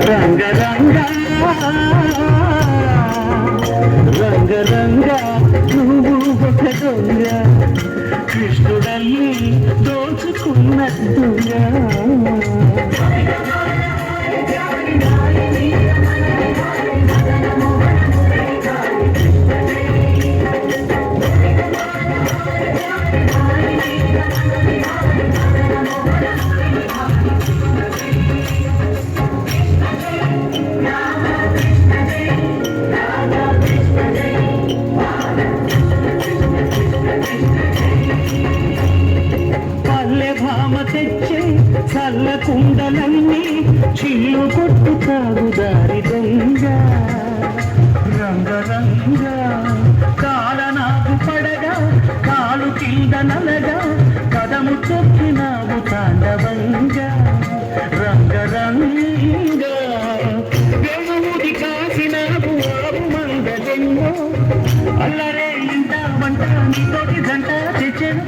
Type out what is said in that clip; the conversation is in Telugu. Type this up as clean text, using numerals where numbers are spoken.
రంగ రంగ రంగ రంగ నువ్వు ఒక దొంగ కృష్ణుడల్లి దోచుకున్నట్టుగా తెచ్చే చల్ల కుండలన్నీ చిల్లు కొట్టు తాగుదారి దొంగ రంగ రంగ కాల నాకు పడగా కాలు కింద నలగా కదము తొక్కినావు తాండవంగా రంగ రంగ వెనుముడి కాసినావు ఆవు మంద జంగో అల్లరే ఇంట వంట నీతోటి జంట తెచ్చెను